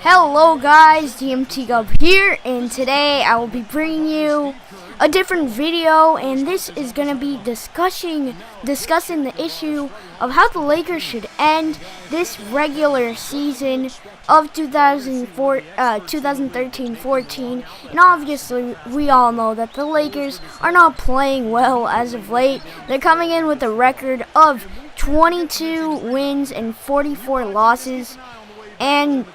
Hello guys, DMT Gub here, and today I will be bringing you a different video, and this is going to be discussing the issue of how the Lakers should end this regular season of 2013-14, and obviously we all know that the Lakers are not playing well as of late. They're coming in with a record of 22 wins and 44 losses, and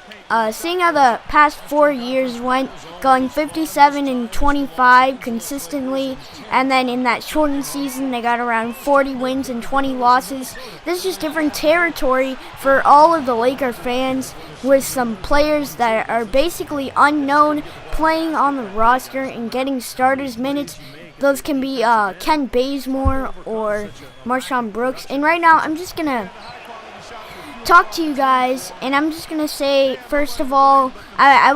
seeing how the past 4 years went, going 57 and 25 consistently, and then in that shortened season they got around 40 wins and 20 losses. This is just different territory for all of the Laker fans, with some players that are basically unknown playing on the roster and getting starters minutes. Those can be Ken Bazemore or Marshawn Brooks. And right now I'm just gonna talk to you guys, and I'm just gonna say, first of all, I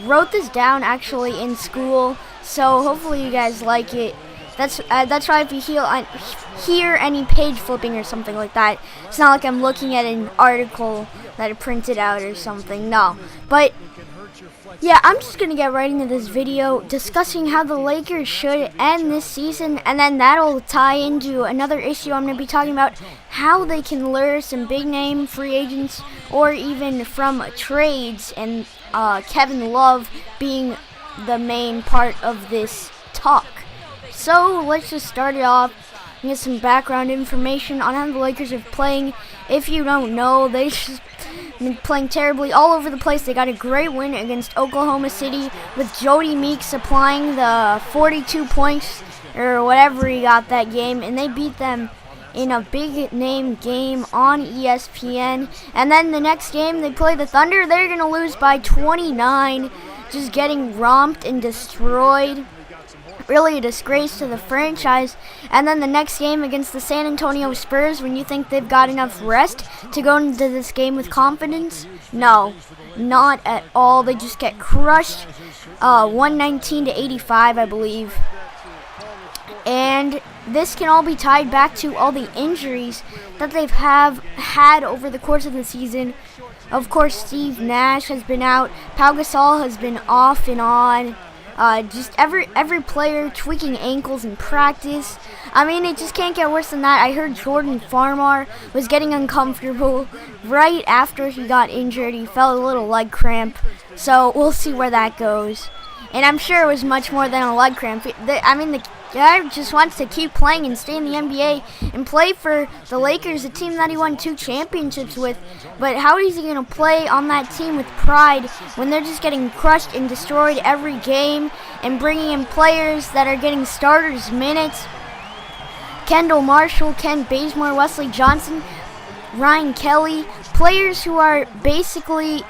wrote this down actually in school, so hopefully you guys like it. That's why if you hear any page flipping or something like that, it's not like I'm looking at an article that I printed out or something. No, but yeah, I'm just going to get right into this video discussing how the Lakers should end this season, and then that'll tie into another issue I'm going to be talking about, how they can lure some big-name free agents or even from trades, and Kevin Love being the main part of this talk. So let's just start it off and get some background information on how the Lakers are playing. If you don't know, they just been playing terribly all over the place. They got a great win against Oklahoma City with Jody Meeks supplying the 42 points or whatever he got that game, and they beat them in a big name game on ESPN. And then the next game they play the Thunder. They're going to lose by 29, just getting romped and destroyed. Really a disgrace to the franchise. And then the next game against the San Antonio Spurs, when you think they've got enough rest to go into this game with confidence, no, not at all. They just get crushed, 119-85, I believe. And this can all be tied back to all the injuries that they've had over the course of the season. Of course, Steve Nash has been out. Pau Gasol has been off and on. Just every player tweaking ankles in practice. I mean, it just can't get worse than that. I heard Jordan Farmar was getting uncomfortable right after he got injured. He felt a little leg cramp, so we'll see where that goes. And I'm sure it was much more than a leg cramp. The guy just wants to keep playing and stay in the NBA and play for the Lakers, a team that he won 2 championships with. But how is he going to play on that team with pride when they're just getting crushed and destroyed every game, and bringing in players that are getting starters minutes? Kendall Marshall, Ken Bazemore, Wesley Johnson, Ryan Kelly, players who are basically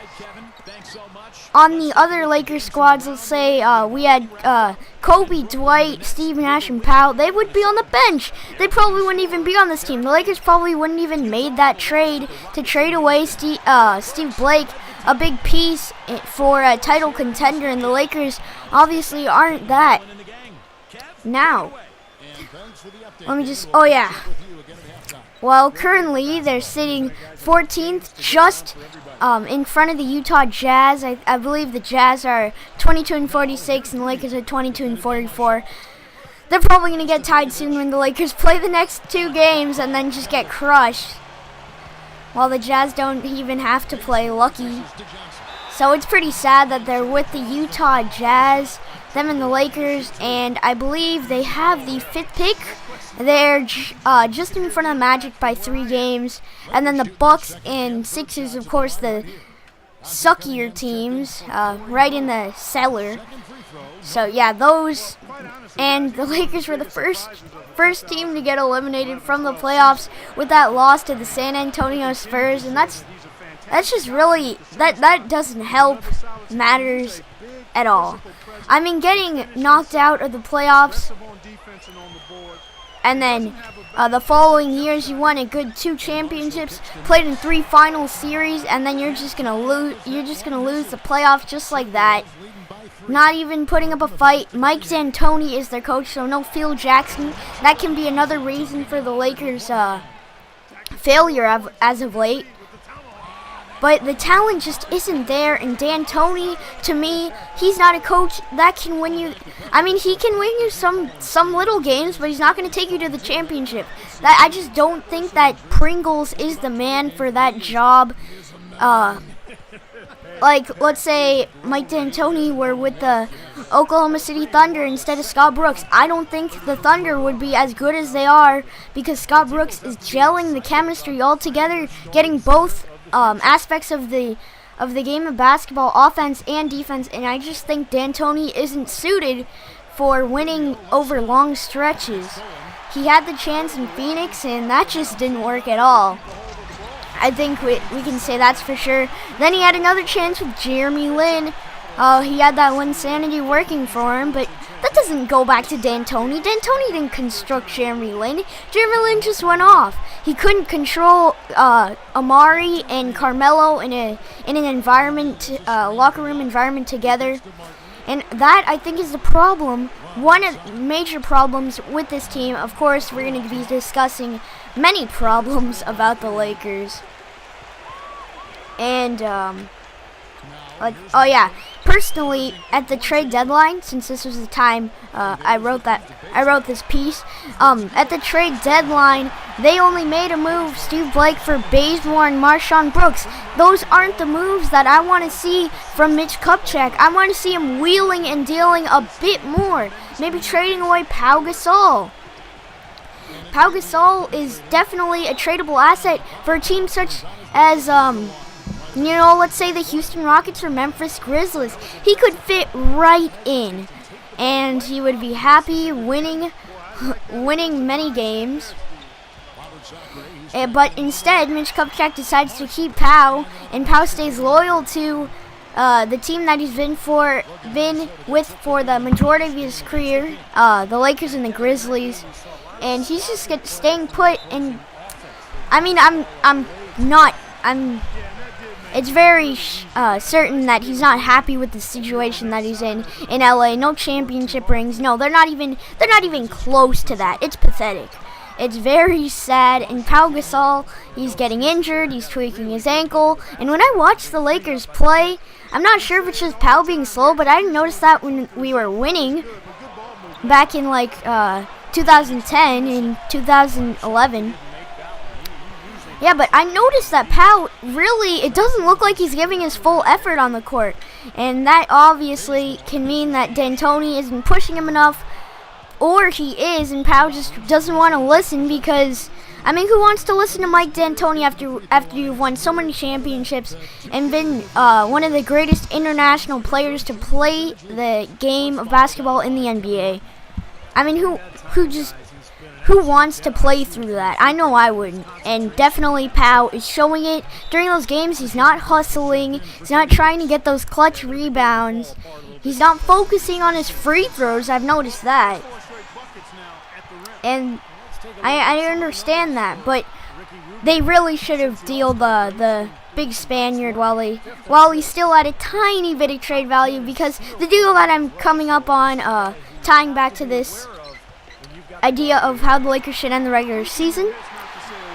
on the other Lakers squads. Let's say we had Kobe, Dwight, Steve Nash, and Pau. They would be on the bench. They probably wouldn't even be on this team. The Lakers probably wouldn't even made that trade to trade away Steve Blake, a big piece for a title contender, and the Lakers obviously aren't that. Now, let me just, oh yeah. Well, currently they're sitting 14th, just in front of the Utah Jazz. I believe the Jazz are 22-46 and the Lakers are 22-44. They're probably going to get tied soon when the Lakers play the next 2 games and then just get crushed, while the Jazz don't even have to play. Lucky. So it's pretty sad that they're with the Utah Jazz, them and the Lakers, and I believe they have the 5th pick. They're just in front of the Magic by 3 games, and then the Bucks and Sixers, of course, the suckier teams, right in the cellar. So yeah, those, and the Lakers were the first team to get eliminated from the playoffs with that loss to the San Antonio Spurs, and that's just really, that doesn't help matters at all. I mean, getting knocked out of the playoffs, and then the following years you won a good 2 championships, played in 3 final series, and then you're just gonna lose the playoffs just like that. Not even putting up a fight. Mike D'Antoni is their coach, so no Phil Jackson. That can be another reason for the Lakers' failure as of late. but the talent just isn't there. And D'Antoni, to me, he's not a coach that can win you. I mean, he can win you some little games, but he's not going to take you to the championship. I just don't think that Pringles is the man for that job. Like, let's say Mike D'Antoni were with the Oklahoma City Thunder instead of Scott Brooks. I don't think the Thunder would be as good as they are because Scott Brooks is gelling the chemistry all together, getting both aspects of the game of basketball, offense and defense, and I just think D'Antoni isn't suited for winning over long stretches. He had the chance in Phoenix, and that just didn't work at all. I think we can say that's for sure. Then he had another chance with Jeremy Lin. He had that Linsanity working for him, but that doesn't go back to D'Antoni. D'Antoni didn't construct Jeremy Lin. Jeremy Lin just went off. He couldn't control Amari and Carmelo in an environment, locker room environment together. And that, I think, is the problem. One of the major problems with this team. Of course, we're going to be discussing many problems about the Lakers. And, oh yeah, personally, at the trade deadline, since this was the time I wrote this piece, at the trade deadline, they only made a move, Steve Blake, for Bazemore and Marshawn Brooks. Those aren't the moves that I want to see from Mitch Kupchak. I want to see him wheeling and dealing a bit more. Maybe trading away Pau Gasol. Pau Gasol is definitely a tradable asset for a team such as, let's say the Houston Rockets or Memphis Grizzlies. He could fit right in, and he would be happy winning many games. But instead, Mitch Kupchak decides to keep Pau, and Pau stays loyal to the team that he's been with for the majority of his career, the Lakers and the Grizzlies. And he's just staying put. And I mean, it's very certain that he's not happy with the situation that he's in LA. No championship rings. No, they're not even close to that. It's pathetic. It's very sad. And Pau Gasol, he's getting injured. He's tweaking his ankle. And when I watch the Lakers play, I'm not sure if it's just Pau being slow, but I didn't notice that when we were winning back in 2010 and 2011. Yeah, but I noticed that Pau really, it doesn't look like he's giving his full effort on the court. And that obviously can mean that D'Antoni isn't pushing him enough, or he is, and Pau just doesn't want to listen because, I mean, who wants to listen to Mike D'Antoni after you've won so many championships and been one of the greatest international players to play the game of basketball in the NBA? I mean, who wants to play through that? I know I wouldn't. And definitely Pau is showing it. During those games, he's not hustling. He's not trying to get those clutch rebounds. He's not focusing on his free throws. I've noticed that. And I understand that. But they really should have dealt the big Spaniard while he's still at a tiny bit of trade value, because the deal that I'm coming up on, tying back to this idea of how the Lakers should end the regular season,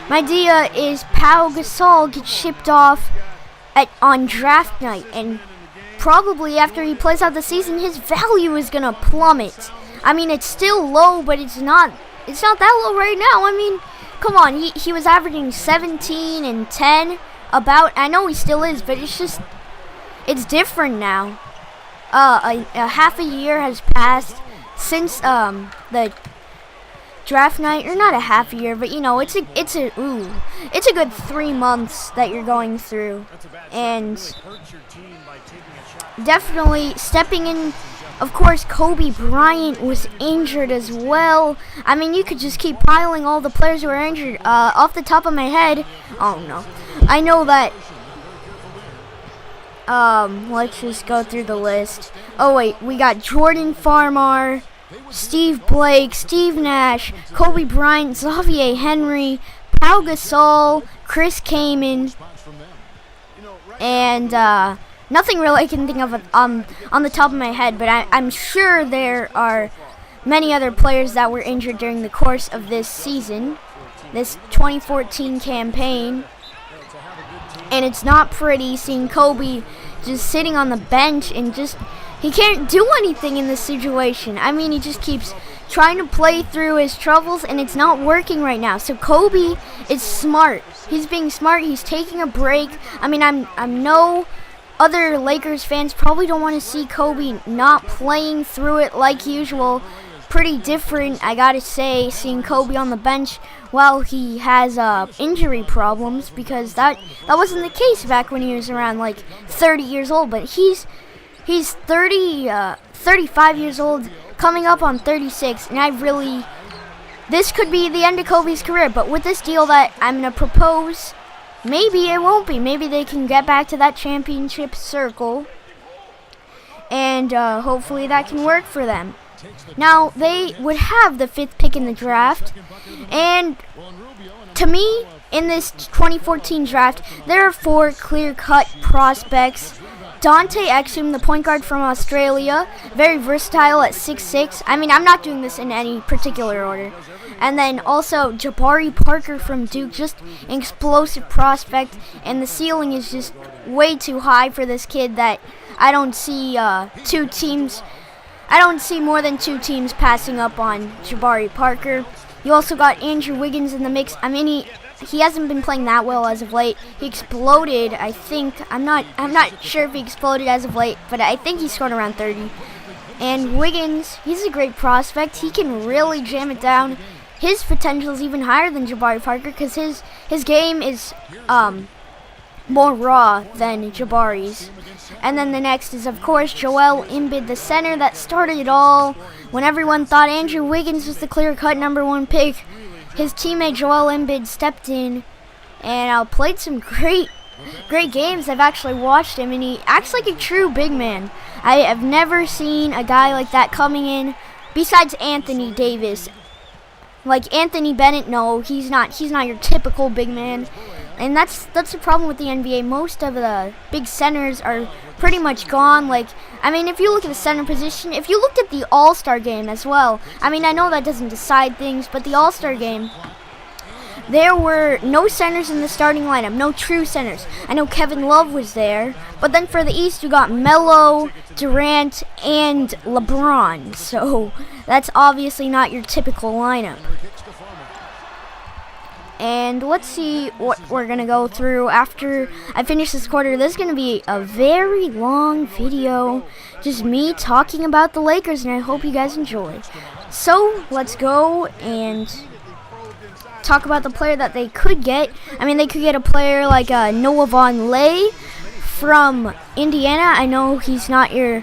my idea is Pau Gasol gets shipped off on draft night, and probably after he plays out the season, his value is gonna plummet. I mean, it's still low, but it's not that low right now. I mean, come on, he was averaging 17 and 10 about. I know he still is, but it's different now. A half a year has passed since the draft night, or not a half a year, but it's a good 3 months that you're going through, and definitely stepping in. Of course, Kobe Bryant was injured as well. I mean, you could just keep piling all the players who are injured. Off the top of my head, oh no, I know that. Let's just go through the list. Oh wait, we got Jordan Farmar, Steve Blake, Steve Nash, Kobe Bryant, Xavier Henry, Pau Gasol, Chris Kaman, and nothing really I can think of on the top of my head, but I'm sure there are many other players that were injured during the course of this season, this 2014 campaign. And it's not pretty seeing Kobe just sitting on the bench and he can't do anything in this situation. I mean, he just keeps trying to play through his troubles, and it's not working right now. So Kobe is smart. He's being smart. He's taking a break. I mean, I'm no other Lakers fans probably don't want to see Kobe not playing through it like usual. Pretty different, I gotta say, seeing Kobe on the bench while he has injury problems, because that wasn't the case back when he was around like 30 years old. But he's 35 years old, coming up on 36, and this could be the end of Kobe's career. But with this deal that I'm gonna propose, maybe it won't be. Maybe they can get back to that championship circle, and hopefully that can work for them. Now, they would have the 5th pick in the draft, and to me, in this 2014 draft, there are 4 clear-cut prospects. Dante Exum, the point guard from Australia, very versatile at 6'6". I mean, I'm not doing this in any particular order. And then also Jabari Parker from Duke, just an explosive prospect, and the ceiling is just way too high for this kid that I don't see more than 2 teams passing up on Jabari Parker. You also got Andrew Wiggins in the mix. I mean, he hasn't been playing that well as of late. He exploded, I think. I'm not sure if he exploded as of late, but I think he scored around 30. And Wiggins, he's a great prospect. He can really jam it down. His potential is even higher than Jabari Parker, because his game is more raw than Jabari's. And then the next is, of course, Joel Embiid, the center that started it all. When everyone thought Andrew Wiggins was the clear-cut #1 pick, his teammate Joel Embiid stepped in and played some great games. I've actually watched him, and he acts like a true big man. I have never seen a guy like that coming in, besides Anthony Davis. Like Anthony Bennett, no, he's not your typical big man. And that's the problem with the NBA. Most of the big centers are pretty much gone. Like, I mean, if you look at the center position, if you looked at the All-Star game as well, I mean, I know that doesn't decide things, but the All-Star game, there were no centers in the starting lineup, no true centers. I know Kevin Love was there, but then for the East, you got Melo, Durant, and LeBron. So that's obviously not your typical lineup. And let's see what we're going to go through after I finish this quarter. This is going to be a very long video, just me talking about the Lakers, and I hope you guys enjoy. So let's go and talk about the player that they could get. I mean, they could get a player like Noah Vonleh from Indiana. I know he's not your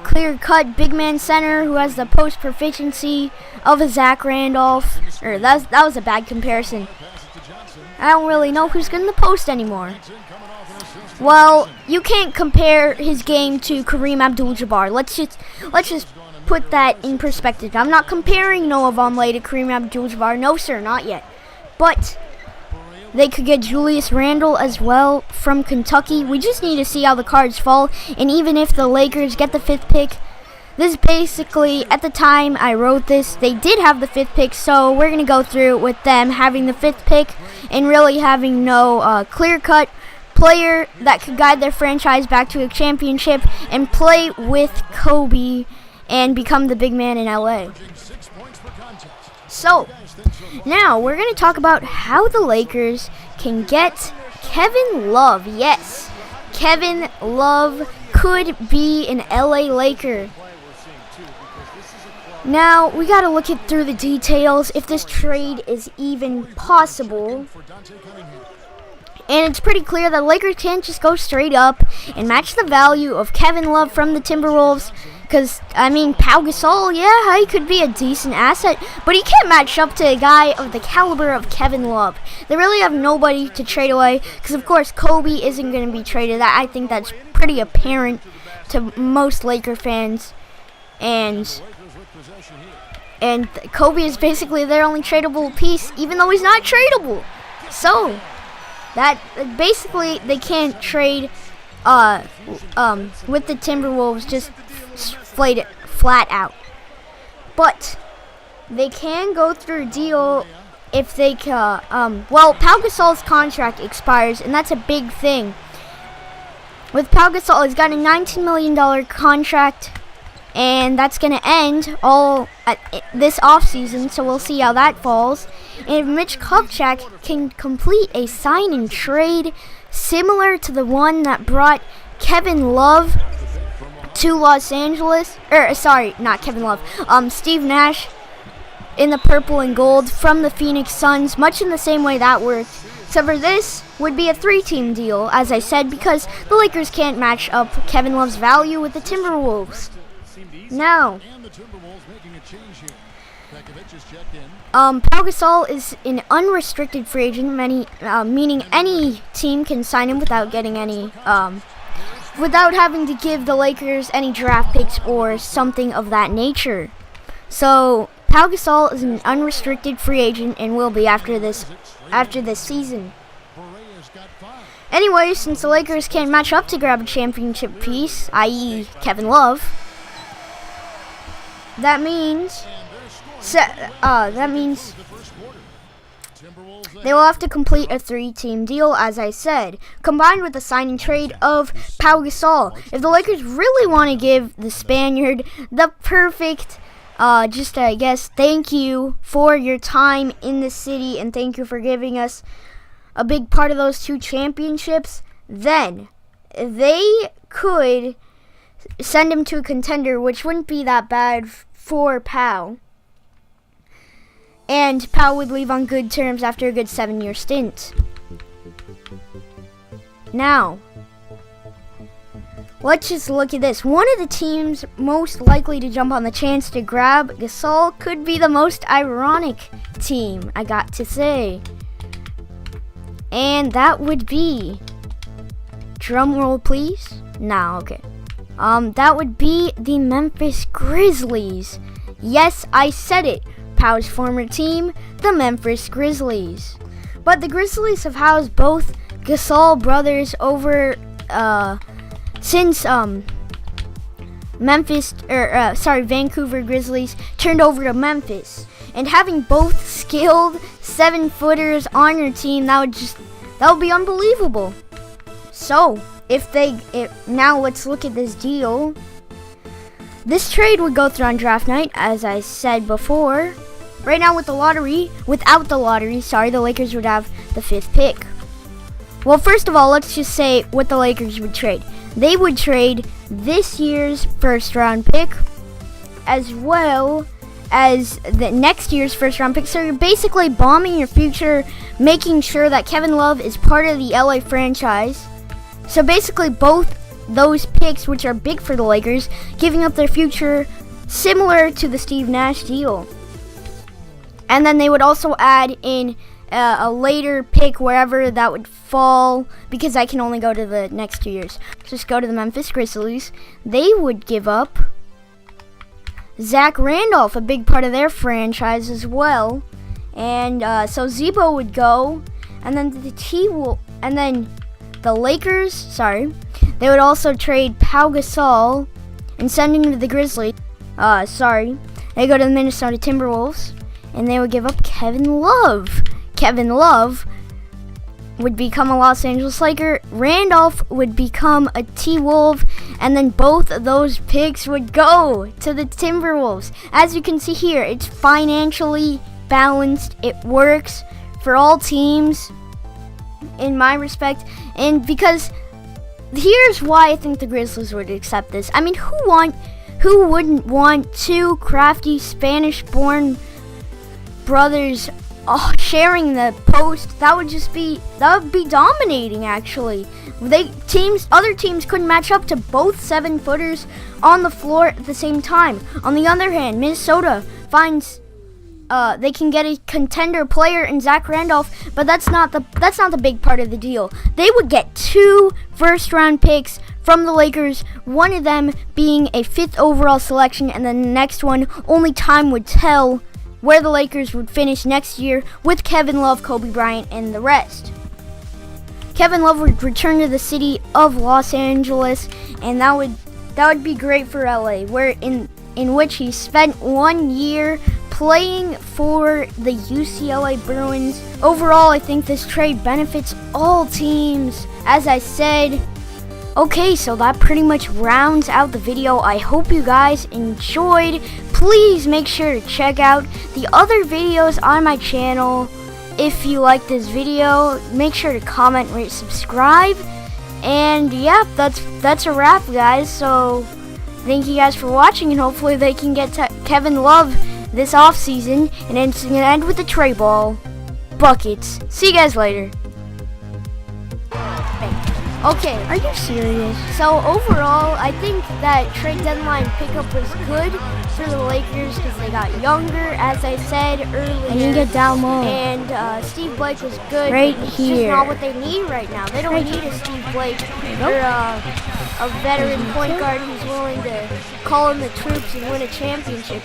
clear-cut big man center who has the post proficiency of a Zach Randolph. Or that was a bad comparison. I don't really know who's good in the post anymore. Well, you can't compare his game to Kareem Abdul-Jabbar. Let's just put that in perspective. I'm not comparing Noah Vonleh to Kareem Abdul-Jabbar. No, sir, not yet. But they could get Julius Randle as well from Kentucky. We just need to see how the cards fall. And even if the Lakers get the 5th pick, this basically, at the time I wrote this, they did have the 5th pick, so we're going to go through with them having the 5th pick and really having no clear-cut player that could guide their franchise back to a championship and play with Kobe and become the big man in LA. So, now we're going to talk about how the Lakers can get Kevin Love. Yes, Kevin Love could be an LA Laker. Now, we got to look through the details if this trade is even possible. And it's pretty clear that Lakers can't just go straight up and match the value of Kevin Love from the Timberwolves. Because, I mean, Pau Gasol, yeah, he could be a decent asset, but he can't match up to a guy of the caliber of Kevin Love. They really have nobody to trade away, because, of course, Kobe isn't going to be traded. I think that's pretty apparent to most Laker fans. And Kobe is basically their only tradable piece, even though he's not tradable. So, that basically they can't trade with the Timberwolves just flat out. But they can go through a deal if they well, Pau Gasol's contract expires, and that's a big thing. With Pau Gasol, he's got a $19 million contract, and that's going to end all at this offseason, so we'll see how that falls. And if Mitch Kupchak can complete a sign and trade similar to the one that brought Kevin Love to Los Angeles, sorry, not Kevin Love, Steve Nash in the purple and gold from the Phoenix Suns, much in the same way that worked. So for this would be a 3-team deal, as I said, because the Lakers can't match up Kevin Love's value with the Timberwolves. Now, Pau Gasol is an unrestricted free agent, meaning any team can sign him without getting any, without having to give the Lakers any draft picks or something of that nature. So Pau Gasol is an unrestricted free agent and will be after this season. Anyway, since the Lakers can't match up to grab a championship piece, i.e. Kevin Love, that means they will have to complete a 3-team deal, as I said, combined with the signing trade of Pau Gasol. If the Lakers really want to give the Spaniard the perfect, I guess, thank you for your time in the city and thank you for giving us a big part of those 2 championships, then they could send him to a contender, which wouldn't be that bad for Pau. And Pau would leave on good terms after a good 7-year stint. Now, let's just look at this. One of the teams most likely to jump on the chance to grab Gasol could be the most ironic team, I got to say. And that would be, drum roll please. Nah, okay. That would be the Memphis Grizzlies. Yes, I said it. Pau's former team, the Memphis Grizzlies. But the Grizzlies have housed both Gasol brothers over since Vancouver Grizzlies turned over to Memphis. And having both skilled 7-footers on your team, that would be unbelievable. So, now let's look at this deal. This trade would go through on draft night, as I said before. Right now without the lottery, the Lakers would have the 5th pick. Well, first of all, let's just say what the Lakers would trade. They would trade this year's 1st round pick, as well as the next year's 1st round pick. So you're basically bombing your future, making sure that Kevin Love is part of the LA franchise. So basically both those picks, which are big for the Lakers, giving up their future, similar to the Steve Nash deal. And then they would also add in a later pick wherever that would fall, because I can only go to the next 2 years. Just go to the Memphis Grizzlies. They would give up Zach Randolph, a big part of their franchise as well. And so Zebo would go, and then the Lakers, they would also trade Pau Gasol and send him to the Grizzlies. They go to the Minesota Timberwolves, and they would give up Kevin Love. Kevin Love would become a Los Angeles Laker. Randolph would become a T-Wolf, and then both of those picks would go to the Timberwolves. As you can see here, it's financially balanced. It works for all teams, in my respect. And because here's why I think the Grizzlies would accept this. I mean, who wouldn't want 2 crafty Spanish-born brothers sharing the post? That would be dominating, actually. Other teams couldn't match up to both 7-footers on the floor at the same time. On the other hand, Minnesota finds they can get a contender player in Zach Randolph, but that's not the big part of the deal. They would get 2 first-round picks from the Lakers, one of them being a 5th overall selection, and then the next one, only time would tell where the Lakers would finish next year with Kevin Love, Kobe Bryant, and the rest. Kevin Love would return to the city of Los Angeles, and that would be great for LA, where in which he spent 1 year playing for the UCLA Bruins. Overall, I think this trade benefits all teams, as I said. Okay, so that pretty much rounds out the video. I hope you guys enjoyed. Please make sure to check out the other videos on my channel. If you like this video, make sure to comment, rate, subscribe. And yeah, that's a wrap, guys. So thank you guys for watching, and hopefully they can get Kevin Love this offseason, and then it's gonna end with the tray ball buckets. See you guys later. Okay, are you serious? So overall, I think that trade deadline pickup was good for the Lakers because they got younger, as I said earlier. And you get down low. And Steve Blake was good. Right it's here. just not what they need right now. They don't need a Steve Blake or a veteran point guard who's willing to call in the troops and win a championship.